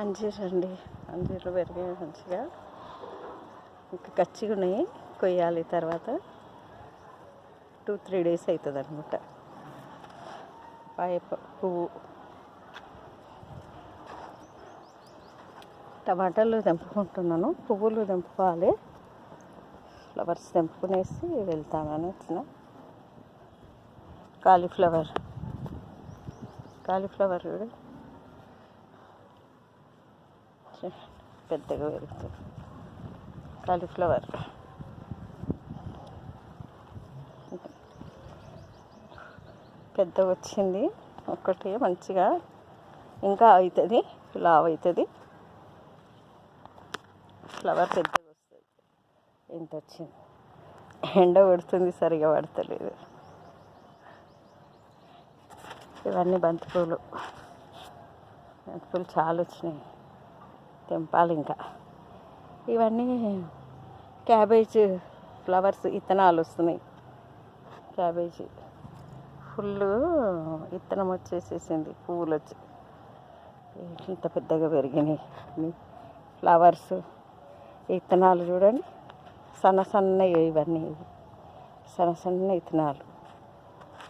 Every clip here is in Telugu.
అంజీర్ అండి, అంజీర్లు పెరిగాయి మంచిగా. ఇంకా కచ్చిగా ఉన్నాయి, కొయ్యాలి తర్వాత 2-3 days అవుతుంది అనమాట. పువ్వు టమాటాలు తెంపుకుంటున్నాను, పువ్వులు తెంపుకోవాలి. ఫ్లవర్స్ తెంపుకునేసి వెళ్తామని వచ్చిన. కాలీఫ్లవర్ కూడా పెద్దగా పెరుగుతుంది. కాలీఫ్లవర్ పెద్దగా వచ్చింది ఒకటి, మంచిగా ఇంకా అవుతుంది, లావ్ అవుతుంది. ఫ్లవర్ పెద్దగా వస్తుంది. ఎంత వచ్చింది, ఎండ పడుతుంది, సరిగా పడతలేదు. ఇవన్నీ బంతిపూలు చాలా వచ్చినాయి, తెంపాలి ఇంకా. ఇవన్నీ క్యాబేజ్ ఫ్లవర్స్, ఇత్తనాలు వస్తున్నాయి. క్యాబేజీ ఫుల్ ఇత్తనం వచ్చేసేసింది, పువ్వులు వచ్చి ఇంత పెద్దగా పెరిగినాయి. ఫ్లవర్స్ ఇత్తనాలు చూడండి, సన్నగా, ఇవన్నీ సన్న ఇత్తనాలు.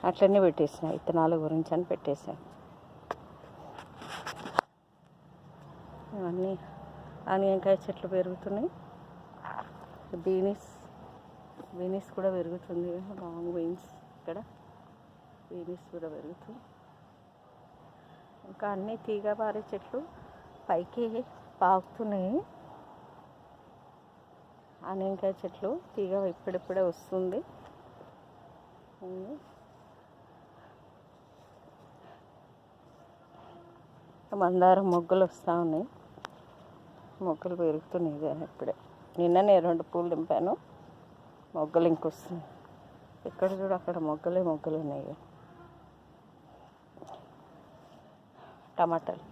అట్లనే పెట్టేసిన, ఇత్తనాల గురించి అని పెట్టేసాను. ఇవన్నీ ఆనియన్కాయ చెట్లు పెరుగుతున్నాయి. బీనీస్ కూడా పెరుగుతుంది, లాంగ్ బీన్స్. ఇక్కడ బీనీస్ కూడా పెరుగుతుంది. ఇంకా అన్నీ తీగ పారే చెట్లు పైకి పాకుతున్నాయి. ఆనియన్కాయ చెట్లు తీగ ఇప్పుడిప్పుడే వస్తుంది. మందారం మొగ్గలు వస్తూ ఉన్నాయి, మొగ్గలు పెరుగుతున్నాయి ఇప్పుడే. నిన్ననే 2 పూలు దింపాను, మొగ్గలు ఇంకొస్తున్నాయి. ఇక్కడ చూడు, అక్కడ మొగ్గలే ఉన్నాయి. టమాటాలు,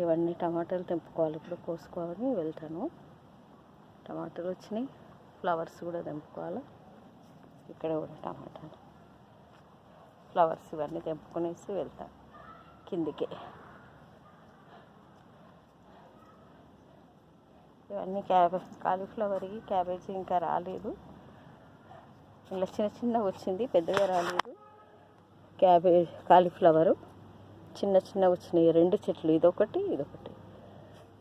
ఇవన్నీ టమాటాలు తెంపుకోవాలి, ఇప్పుడు కోసుకోవాలని వెళ్తాను. టమాటాలు వచ్చినాయి, ఫ్లవర్స్ కూడా తెంపుకోవాలి. ఇక్కడ కూడా టమాటాలు, ఫ్లవర్స్ ఇవన్నీ తెంపుకునేసి వెళ్తాను కిందికి. ఇవన్నీ కాలీఫ్లవర్కి క్యాబేజీ ఇంకా రాలేదు. ఇలా చిన్న వచ్చింది, పెద్దగా రాలేదు. కాలీఫ్లవరు చిన్న వచ్చినాయి, 2 చెట్లు, ఇదొకటి.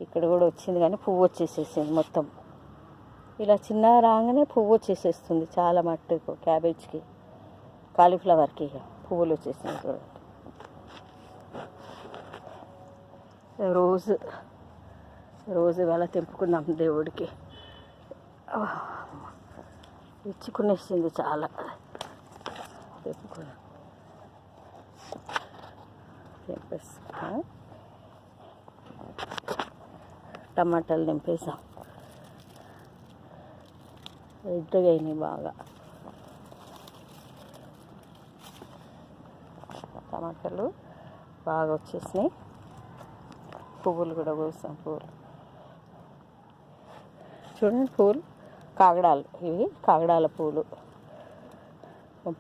ఇక్కడ కూడా వచ్చింది కానీ పువ్వు వచ్చేసేసింది మొత్తం. ఇలా చిన్న రాగానే పువ్వు వచ్చేసేస్తుంది చాలా మట్టుకు. క్యాబేజ్కి కాలీఫ్లవర్కి పువ్వులు వచ్చేసింది చూడండి. రోజు ఇవాళ తెంపుకున్నాం, దేవుడికి ఇచ్చుకునేసింది చాలా. తెంపేస్తా, టమాటాలు తెంపేసాం. రెడ్గా అయినాయి బాగా టమాటాలు, బాగా వచ్చేసినాయి. పువ్వులు కూడా కోసాం. చూడండి, పూలు కాగడాలు, ఇవి కాగడాల పూలు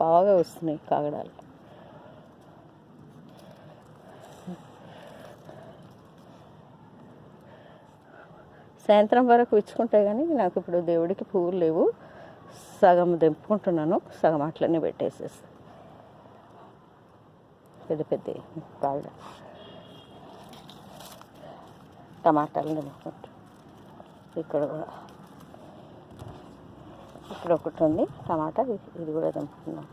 బాగా వస్తున్నాయి. కాగడాలు సాయంత్రం వరకు ఇచ్చుకుంటాయి కానీ నాకు ఇప్పుడు దేవుడికి పువ్వులు లేవు. సగం తెంపుకుంటున్నాను, సగం అట్లనే పెట్టేసేసి. పెద్ద కాగడాలు టమాటాలు తెంపుకుంటాను. ఇక్కడ ఒకటి ఉంది టమాటా, ఇది కూడా తెంపుకున్నాం.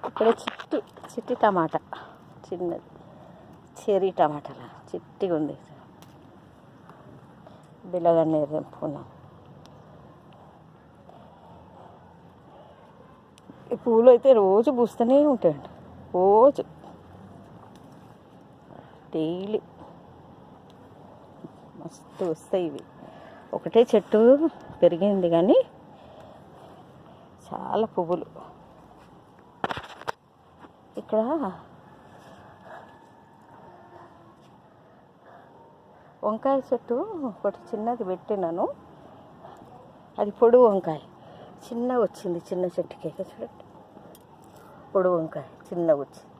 ఇక్కడ చిట్టి టమాటా, చిన్నది చెరీ టమాటాల చిట్టిగా ఉంది. బిల్లగన్నేరు తెంపుకున్నాం. ఈ పూలు అయితే రోజు పూస్తూనే ఉంటాయండి, రోజు డైలీ మస్తు వస్తాయి. ఇవి ఒకటే చెట్టు పెరిగింది కానీ చాలా పువ్వులు. ఇక్కడ వంకాయ చెట్టు ఒకటి చిన్నది పెట్టినాను, అది పొడుగు వంకాయ చిన్నగా వచ్చింది. చిన్న చెట్టుకి చూడండి, పొడుగు వంకాయ చిన్నగా వచ్చింది.